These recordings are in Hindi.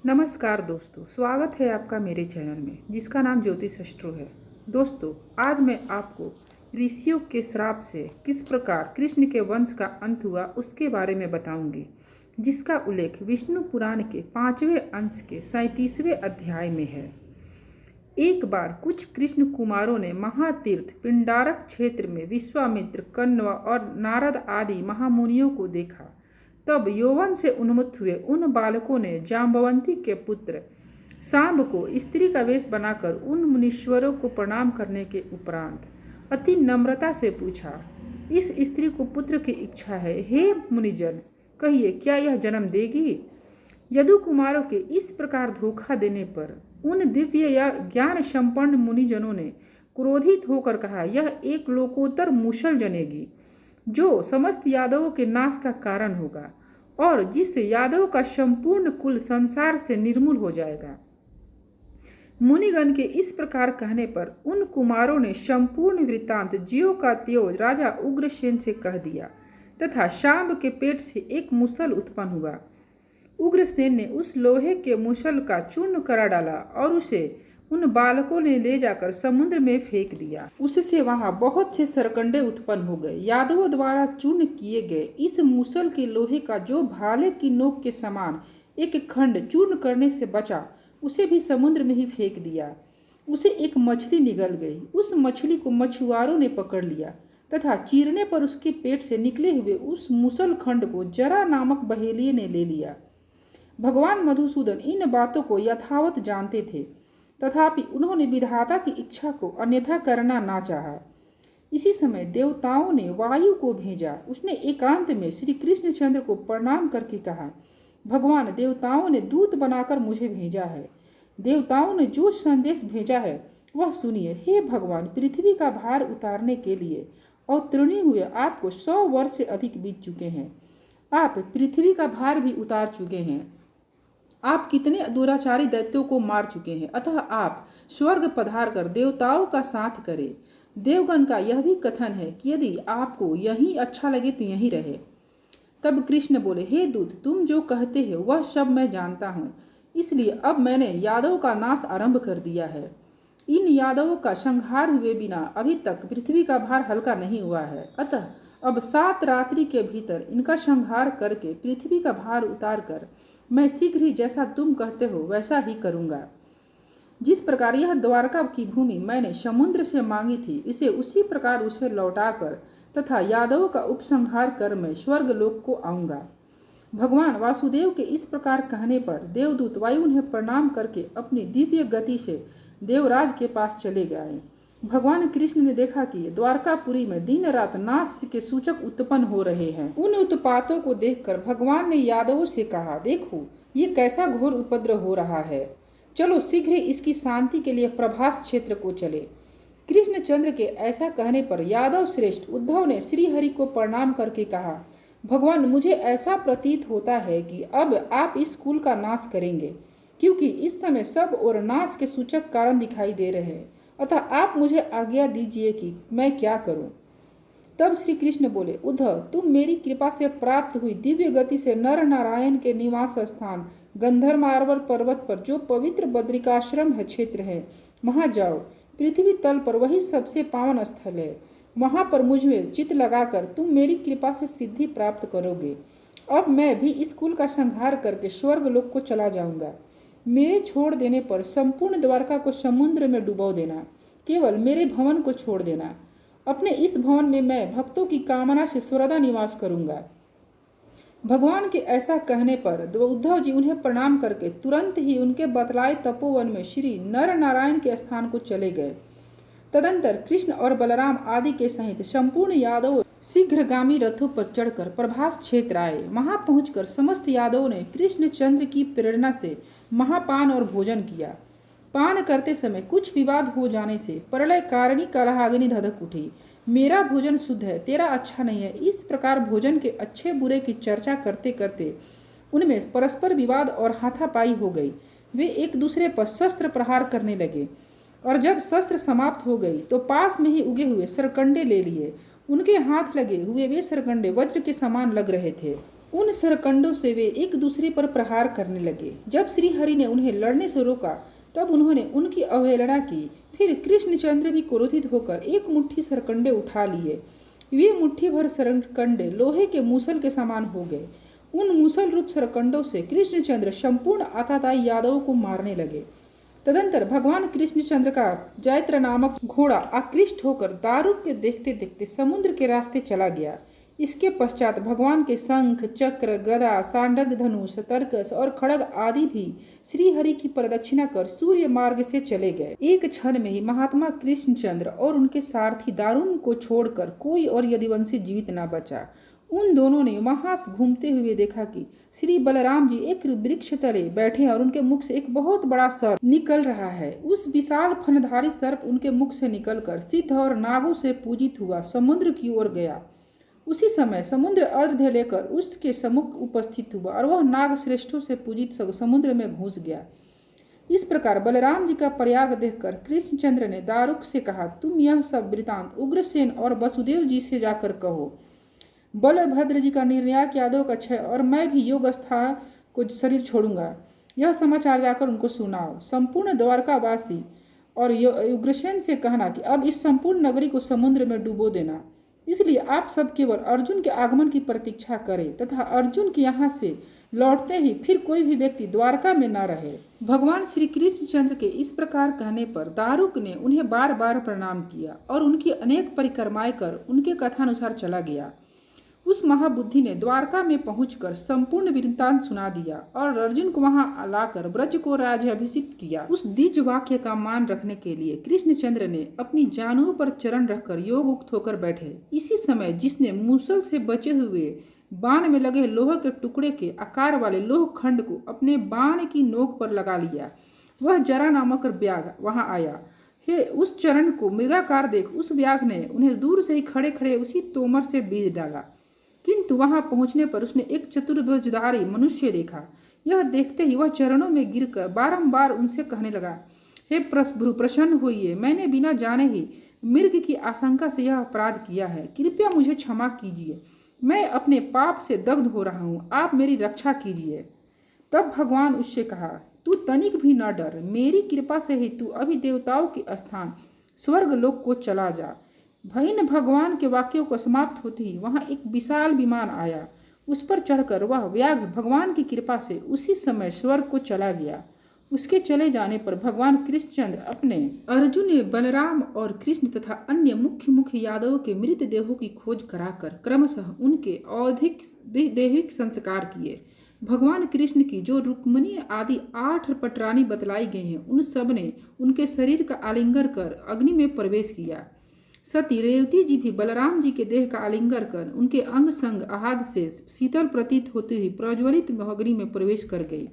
नमस्कार दोस्तों, स्वागत है आपका मेरे चैनल में जिसका नाम ज्योतिष अष्टो है। दोस्तों, आज मैं आपको ऋषियों के श्राप से किस प्रकार कृष्ण के वंश का अंत हुआ उसके बारे में बताऊंगी, जिसका उल्लेख विष्णु पुराण के 5वें अंश के 37वें अध्याय में है। एक बार कुछ कृष्ण कुमारों ने महातीर्थ पिंडारक क्षेत्र में विश्वामित्र, कण्व और नारद आदि महामुनियों को देखा। तब यौवन से उन्मत्त हुए उन बालकों ने जाम्बवंती के पुत्र सांब को स्त्री का वेश बनाकर उन मुनीश्वरों को प्रणाम करने के उपरांत अति नम्रता से पूछा, इस स्त्री को पुत्र की इच्छा है, हे मुनिजन, कहिए क्या यह जन्म देगी? यदु कुमारों के इस प्रकार धोखा देने पर उन दिव्य या ज्ञान संपन्न मुनिजनों ने क्रोधित होकर कहा, यह एक लोकोत्तर मूषल जनेगी जो समस्त यादवों के नाश का कारण होगा और जिससे यादव का संपूर्ण कुल संसार से निर्मूल हो जाएगा। मुनिगण के इस प्रकार कहने पर उन कुमारों ने संपूर्ण वृत्तांत ज्यों का त्यों राजा उग्रसेन से कह दिया तथा शांब के पेट से एक मूसल उत्पन्न हुआ। उग्रसेन ने उस लोहे के मूसल का चूर्ण करा डाला और उसे उन बालकों ने ले जाकर समुद्र में फेंक दिया। उससे वहां बहुत से सरकंडे उत्पन्न हो गए। यादवों द्वारा चूर्ण किए गए इस मूसल के लोहे का जो भाले की नोक के समान एक खंड चूर्ण करने से बचा, उसे भी समुद्र में ही फेंक दिया। उसे एक मछली निगल गई। उस मछली को मछुआरों ने पकड़ लिया तथा चीरने पर उसके पेट से निकले हुए उस मूसल खंड को जरा नामक बहेलिये ने ले लिया। भगवान मधुसूदन इन बातों को यथावत जानते थे, तथापि उन्होंने विधाता की इच्छा को अन्यथा करना ना चाहा। इसी समय देवताओं ने वायु को भेजा। उसने एकांत में श्री कृष्णचंद्र को प्रणाम करके कहा, भगवान, देवताओं ने दूत बनाकर मुझे भेजा है। देवताओं ने जो संदेश भेजा है वह सुनिए। हे भगवान, पृथ्वी का भार उतारने के लिए अवतीर्ण हुए आपको 100 वर्ष से अधिक बीत चुके हैं। आप पृथ्वी का भार भी उतार चुके हैं। आप कितने दुराचारी दैत्यों को मार चुके हैं, अतः आप स्वर्ग पधार कर देवताओं का साथ करें। देवगण का यह भी कथन है कि यदि आपको यहीं अच्छा लगे तो यहीं रहे। तब कृष्ण बोले, हे दूत, तुम जो कहते हो वह सब मैं जानता हूँ, इसलिए अब मैंने यादव का नाश आरंभ कर दिया है। इन यादवों का संहार हुए बिना अभी तक पृथ्वी का भार हल्का नहीं हुआ है, अतः अब 7 रात्रि के भीतर इनका संहार करके पृथ्वी का भार उतार कर मैं शीघ्र ही जैसा तुम कहते हो वैसा ही करूँगा। जिस प्रकार यह द्वारका की भूमि मैंने समुद्र से मांगी थी, इसे उसी प्रकार उसे लौटाकर तथा यादवों का उपसंहार कर मैं स्वर्ग लोक को आऊँगा। भगवान वासुदेव के इस प्रकार कहने पर देवदूत वायु उन्हें प्रणाम करके अपनी दिव्य गति से देवराज के पास चले गए। भगवान कृष्ण ने देखा कि द्वारकापुरी में दिन रात नाश के सूचक उत्पन्न हो रहे हैं। उन उत्पातों को देखकर भगवान ने यादवों से कहा, देखो ये कैसा घोर उपद्रव हो रहा है, चलो शीघ्र इसकी शांति के लिए प्रभास क्षेत्र को चले। कृष्णचंद्र के ऐसा कहने पर यादव श्रेष्ठ उद्धव ने श्रीहरि को प्रणाम करके कहा, भगवान, मुझे ऐसा प्रतीत होता है कि अब आप इस कुल का नाश करेंगे, क्योंकि इस समय सब और नाश के सूचक कारण दिखाई दे रहे हैं, अतः आप मुझे आज्ञा दीजिए कि मैं क्या करूं। तब श्री कृष्ण बोले, उद्धव, तुम मेरी कृपा से प्राप्त हुई दिव्य गति से नर नारायण के निवास स्थान गंधर्मार्वर पर्वत पर जो पवित्र बद्रिकाश्रम है क्षेत्र है, वहां जाओ। पृथ्वी तल पर वही सबसे पावन स्थल है। वहां पर मुझ में चित्त लगाकर तुम मेरी कृपा से सिद्धि प्राप्त करोगे। अब मैं भी इस कुल का संहार करके स्वर्ग लोक को चला जाऊंगा। मेरे छोड़ देने पर संपूर्ण द्वारका को समुद्र में डुबो देना, केवल मेरे भवन को छोड़ देना। अपने इस भवन में मैं भक्तों की कामना से सर्वदा निवास करूंगा। भगवान के ऐसा कहने पर उद्धव जी उन्हें प्रणाम करके तुरंत ही उनके बतलाए तपोवन में श्री नर नारायण के स्थान को चले गए। तदंतर कृष्ण और बलराम आदि के सहित संपूर्ण यादव शीघ्रगामी रथों पर चढ़कर प्रभास क्षेत्र आए। वहां पहुंचकर समस्त यादवों ने कृष्णचंद्र की प्रेरणा से महापान और भोजन किया। पान करते समय कुछ विवाद हो जाने से प्रलय कारिणी कलहाग्नि धधक उठी। मेरा भोजन शुद्ध है, तेरा अच्छा नहीं है, इस प्रकार भोजन के अच्छे बुरे की चर्चा करते करते उनमें परस्पर विवाद और हाथापाई हो गई। वे एक दूसरे पर शस्त्र प्रहार करने लगे और जब शस्त्र समाप्त हो गई तो पास में ही उगे हुए सरकंडे ले लिए। उनके हाथ लगे हुए वे सरकंडे वज्र के समान लग रहे थे। उन सरकंडों से वे एक दूसरे पर प्रहार करने लगे। जब श्री हरि ने उन्हें लड़ने से रोका तब उन्होंने उनकी अवहेलना की। फिर कृष्णचंद्र भी क्रोधित होकर एक मुट्ठी सरकंडे उठा लिए। वे मुट्ठी भर सरकंडे लोहे के मूसल के समान हो गए। उन मूसल रूप सरकंडों से कृष्णचंद्र संपूर्ण आताताई यादवों को मारने लगे। तदंतर भगवान कृष्णचंद्र का जैत्र नामक घोड़ा आकृष्ट होकर दारुक के देखते देखते समुद्र के रास्ते चला गया। इसके पश्चात भगवान के शंख, चक्र, गदा, सांडग धनुष, तरकस और खड़ग आदि भी श्रीहरि की प्रदक्षिणा कर सूर्य मार्ग से चले गए। एक क्षण में ही महात्मा कृष्णचंद्र और उनके सारथी दारुण को छोड़कर कोई और यदुवंशी जीवित न बचा। उन दोनों ने वहां घूमते हुए देखा कि श्री बलराम जी एक वृक्ष तले बैठे हैं और उनके मुख से एक बहुत बड़ा सर्प निकल रहा है। उस विशाल फनधारी सर्प उनके मुख से निकलकर सिद्ध और नागों से पूजित हुआ समुद्र की ओर गया। उसी समय समुद्र अर्घ्य लेकर उसके सम्मुख उपस्थित हुआ और वह नाग श्रेष्ठों से पूजित समुद्र में घुस गया। इस प्रकार बलराम जी का प्रयाग देखकर कृष्णचंद्र ने दारुक से कहा, तुम यह सब वृतांत उग्रसेन और वसुदेव जी से जाकर कहो। बलभद्र जी का निर्णायक यादव का क्षय और मैं भी योग स्था को शरीर छोड़ूंगा, यह समाचार जाकर उनको सुनाओ। संपूर्ण द्वारकावासी और उग्रसेन से कहना कि अब इस संपूर्ण नगरी को समुद्र में डुबो देना। इसलिए आप सब केवल अर्जुन के आगमन की प्रतीक्षा करें तथा अर्जुन के यहाँ से लौटते ही फिर कोई भी व्यक्ति द्वारका में न रहे। भगवान श्री कृष्णचंद्र के इस प्रकार कहने पर दारुक ने उन्हें बार बार प्रणाम किया और उनकी अनेक परिक्रमाएं कर उनके कथानुसार चला गया। उस महाबुद्धि ने द्वारका में पहुंचकर संपूर्ण वृत्तांत सुना दिया और अर्जुन को वहां लाकर ब्रज को राज्याभिषिक्त किया। उस दिव्य वाक्य का मान रखने के लिए कृष्णचंद्र ने अपनी जानुओं पर चरण रखकर योग उक्त होकर बैठे। इसी समय जिसने मूसल से बचे हुए बाण में लगे लोहे के टुकड़े के आकार वाले लोह खंड को अपने बाण की नोक पर लगा लिया, वह जरा नामक व्याघ्र वहां आया। हे उस चरण को मृगाकार देख उस व्याघ्र ने उन्हें दूर से ही खड़े खड़े उसी तोमर से बीध डाला, किंतु वहां पहुंचने पर उसने एक चतुर्भुजधारी मनुष्य देखा। यह देखते ही वह चरणों में गिरकर बारंबार उनसे कहने लगा, हे प्रभु प्रसन्न होइए, मैंने बिना जाने ही मृग की आशंका से यह अपराध किया है, कृपया मुझे क्षमा कीजिए, मैं अपने पाप से दग्ध हो रहा हूँ, आप मेरी रक्षा कीजिए। तब भगवान उससे कहा, तू तनिक भी न डर, मेरी कृपा से ही तू अभी देवताओं के स्थान स्वर्ग लोक को चला जा। भईन भगवान के वाक्यों को समाप्त होते ही वहां एक विशाल विमान आया। उस पर चढ़कर वह व्याघ्र भगवान की कृपा से उसी समय स्वर्ग को चला गया। उसके चले जाने पर भगवान कृष्णचंद्र अपने अर्जुन, बलराम और कृष्ण तथा अन्य मुख्य मुख्य यादवों के मृतदेहों की खोज कराकर क्रमशः उनके औधिक दैहिक संस्कार किए। भगवान कृष्ण की जो रुक्मिणी आदि 8 पटरानी बतलाई गई हैं, उन सब ने उनके शरीर का आलिंगन कर अग्नि में प्रवेश किया। सती रेवती जी भी बलराम जी के देह का आलिंगन कर उनके अंग संग आहाद से शीतल प्रतीत होते हुए प्रज्वलित अग्नि में प्रवेश कर गई।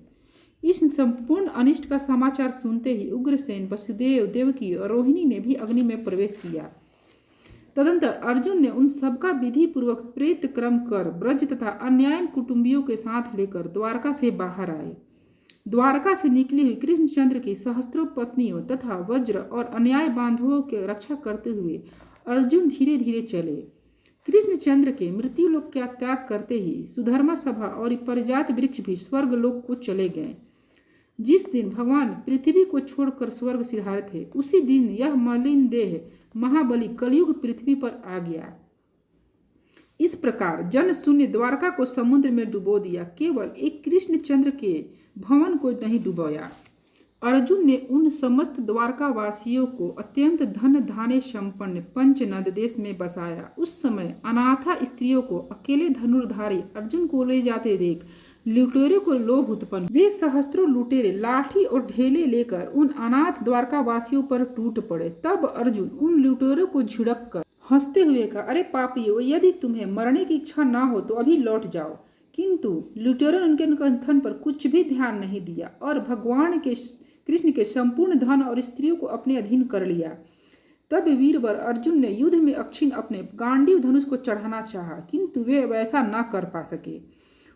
इस संपूर्ण अनिष्ट का समाचार सुनते ही उग्रसेन, वसुदेव, देवकी और रोहिणी ने भी अग्नि में प्रवेश किया। तदंतर अर्जुन ने उन सबका विधि पूर्वक प्रेत क्रम कर ब्रज तथा अन्यायन कुटुंबियों के साथ लेकर द्वारका से बाहर आए। द्वारका से निकली हुई कृष्णचंद्र की सहस्त्रों पत्नियों तथा वज्र और अन्याय बांधवों की रक्षा करते हुए अर्जुन धीरे धीरे चले। कृष्णचंद्र के मृत्युलोक का त्याग करते ही सुधर्मा सभा और परिजात वृक्ष भी स्वर्ग लोक को चले गए। जिस दिन भगवान पृथ्वी को छोड़कर स्वर्ग सिधारे थे, उसी दिन यह मलिन देह महाबली कलयुग पृथ्वी पर आ गया। इस प्रकार जन शून्य द्वारका को समुद्र में डुबो दिया, केवल एक कृष्णचंद्र के भवन को नहीं डुबोया। अर्जुन ने उन समस्त द्वारका वासियों को अत्यंत धन धान्य संपन्न पंचनद देश में बसाया। उस समय अनाथा स्त्रियों को अकेले धनुर्धारी अर्जुन को ले जाते देख लुटेरों को लोभ उत्पन्न। वे सहस्त्रों लुटेरे लाठी और ढेले लेकर उन अनाथ द्वारका वासियों पर टूट पड़े। तब अर्जुन उन लुटेरों को झिड़क कर हंसते हुए कहा, अरे पापियों, यदि तुम्हें मरने की इच्छा ना हो तो अभी लौट जाओ। किंतु लुटेरों ने उनके कंथन पर कुछ भी ध्यान नहीं दिया और भगवान के कृष्ण के संपूर्ण धन और स्त्रियों को अपने अधीन कर लिया। तब वीरवर अर्जुन ने युद्ध में अक्षिण अपने गांडीव धनुष को चढ़ाना चाहा, किंतु वे वैसा न कर पा सके।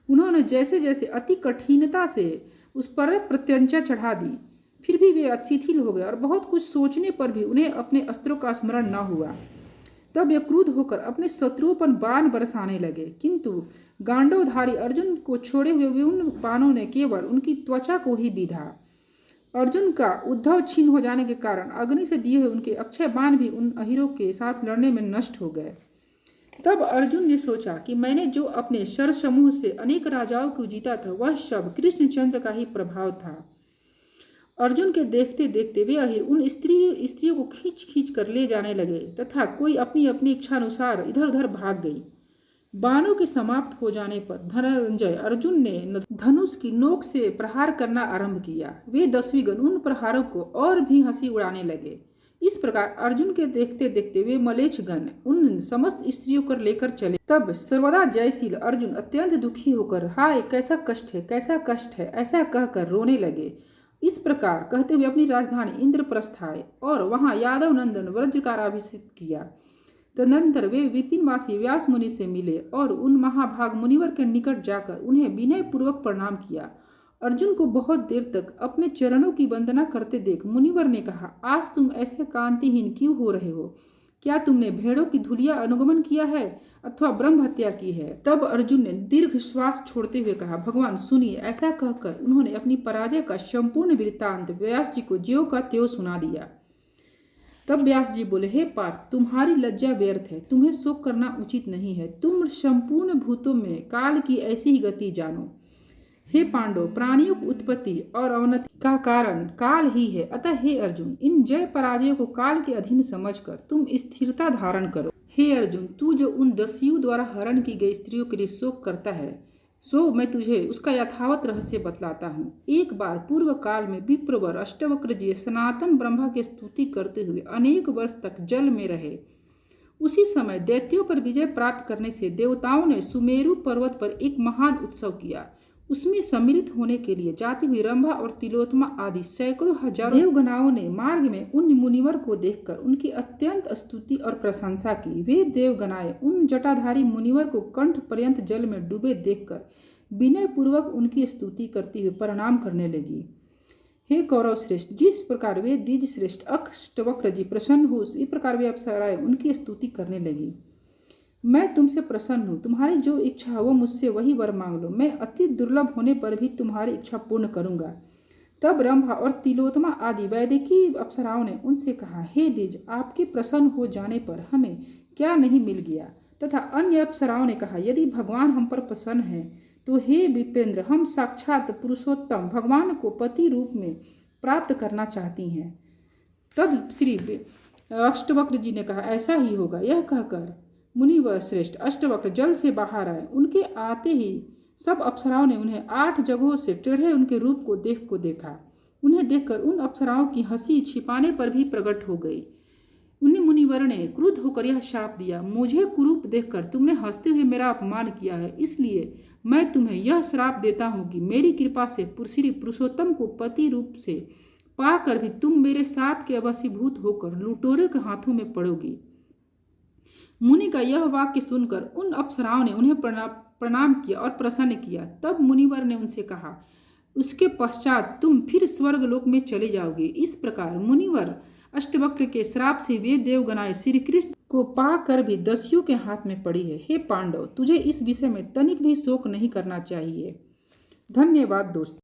उन्होंने जैसे जैसे अति कठिनता से उस पर प्रत्यंचा चढ़ा दी, फिर भी वे शिथिल हो गए और बहुत कुछ सोचने पर भी उन्हें अपने अस्त्रों का स्मरण न हुआ। तब वे क्रुद्ध होकर अपने शत्रुओं पर बाण बरसाने लगे, किंतु गांडवधारी अर्जुन को छोड़े हुए उन बाणों ने केवल उनकी त्वचा को ही बीधा। अर्जुन का उद्धव छीन हो जाने के कारण अग्नि से दिए हुए उनके अक्षय बाण भी उन अहिरों के साथ लड़ने में नष्ट हो गए। तब अर्जुन ने सोचा कि मैंने जो अपने शर समूह से अनेक राजाओं को जीता था, वह सब कृष्णचंद्र का ही प्रभाव था। अर्जुन के देखते देखते वे अहिर उन स्त्रियों को खींच खींच कर ले जाने लगे तथा कोई अपनी अपनी इच्छा अनुसार इधर उधर भाग गई। बाणों के समाप्त हो जाने पर धनंजय अर्जुन ने धनुष की नोक से प्रहार करना आरंभ किया। वे 10वीं गण उन प्रहारों को और भी हंसी उड़ाने लगे। इस प्रकार अर्जुन के देखते देखते वे मलेच्छ गण उन समस्त स्त्रियों को लेकर चले। तब सर्वदा जयशील अर्जुन अत्यंत दुखी होकर हाय कैसा कष्ट है ऐसा कहकर रोने लगे। इस प्रकार कहते हुए अपनी राजधानी इंद्रप्रस्थ आए और वहां यादव नंदन वज्रकाराभिषेक किया। तदनंतर वे विपिनवासी व्यास मुनि से मिले और उन महाभाग मुनिवर के निकट जाकर उन्हें विनय पूर्वक प्रणाम किया। अर्जुन को बहुत देर तक अपने चरणों की वंदना करते देख मुनिवर ने कहा, आज तुम ऐसे कांतिहीन क्यों हो रहे हो? क्या तुमने भेड़ों की धुलिया अनुगमन किया है अथवा ब्रह्म हत्या की है? तब अर्जुन ने दीर्घ श्वास छोड़ते हुए कहा, भगवान सुनिए। ऐसा कहकर उन्होंने अपनी पराजय का संपूर्ण वृत्तांत व्यास जी को ज्यों का त्यों सुना दिया। तब व्यास जी बोले, हे पार्थ, तुम्हारी लज्जा व्यर्थ है, तुम्हें शोक करना उचित नहीं है। तुम संपूर्ण भूतों में काल की ऐसी ही गति जानो। हे पांडव, प्राणियों की उत्पत्ति और अवनति का कारण काल ही है। अतः हे अर्जुन, इन जय पराजयों को काल के अधीन समझकर तुम स्थिरता धारण करो। हे अर्जुन, तू जो उन दस्युओं द्वारा हरण की गई स्त्रियों के लिए शोक करता है, सो मैं तुझे उसका यथावत रहस्य बतलाता हूँ। एक बार पूर्व काल में विप्रवर अष्टवक्र जी सनातन ब्रह्मा की स्तुति करते हुए अनेक वर्ष तक जल में रहे। उसी समय दैत्यों पर विजय प्राप्त करने से देवताओं ने सुमेरु पर्वत पर एक महान उत्सव किया। उसमें सम्मिलित होने के लिए जाती हुई रंभा और तिलोत्तमा आदि सैकड़ों हजारों देवगणाओं ने मार्ग में उन मुनिवर को देखकर उनकी अत्यंत स्तुति और प्रशंसा की। वे देवगणाएं उन जटाधारी मुनिवर को कंठ पर्यंत जल में डूबे देखकर विनय पूर्वक उनकी स्तुति करती हुई प्रणाम करने लगी। हे कौरव श्रेष्ठ, जिस प्रकार वे द्विज श्रेष्ठ अष्टवक्र जी प्रसन्न हो, इसी प्रकार वे अप्सराएं उनकी स्तुति करने लगी। मैं तुमसे प्रसन्न हूँ, तुम्हारी जो इच्छा हो मुझसे वही वर मांग लो, मैं अति दुर्लभ होने पर भी तुम्हारी इच्छा पूर्ण करूँगा। तब रंभा और तिलोत्तमा आदि वैदिकी अप्सराओं ने उनसे कहा, हे द्विज, आपके प्रसन्न हो जाने पर हमें क्या नहीं मिल गया? तथा अन्य अप्सराओं ने कहा, यदि भगवान हम पर प्रसन्न हैं तो हे विपेंद्र, हम साक्षात पुरुषोत्तम भगवान को पति रूप में प्राप्त करना चाहती हैं। तब श्री अष्टवक्र जी ने कहा, ऐसा ही होगा। यह कहकर मुनिवर श्रेष्ठ अष्टवक्र जल से बाहर आए। उनके आते ही सब अप्सराओं ने उन्हें 8 जगहों से टेढ़े उनके रूप को देखा। उन्हें देखकर उन अप्सराओं की हंसी छिपाने पर भी प्रकट हो गई। उन्हें मुनिवर ने क्रुद्ध होकर यह शाप दिया, मुझे कुरूप देखकर तुमने हंसते हुए मेरा अपमान किया है, इसलिए मैं तुम्हें यह श्राप देता हूँ कि मेरी कृपा से श्री पुरुषोत्तम को पति रूप से पाकर भी तुम मेरे शाप के वशीभूत होकर लुटेरों के हाथों में पड़ोगी। मुनि का यह वाक्य सुनकर उन अप्सराओं ने उन्हें प्रणाम किया और प्रसन्न किया। तब मुनिवर ने उनसे कहा, उसके पश्चात तुम फिर स्वर्गलोक में चले जाओगे। इस प्रकार मुनिवर अष्टवक्र के श्राप से वे देवगणाएं श्री कृष्ण को पाकर भी दस्युओं के हाथ में पड़ी है। हे पांडव, तुझे इस विषय में तनिक भी शोक नहीं करना चाहिए। धन्यवाद दोस्तों।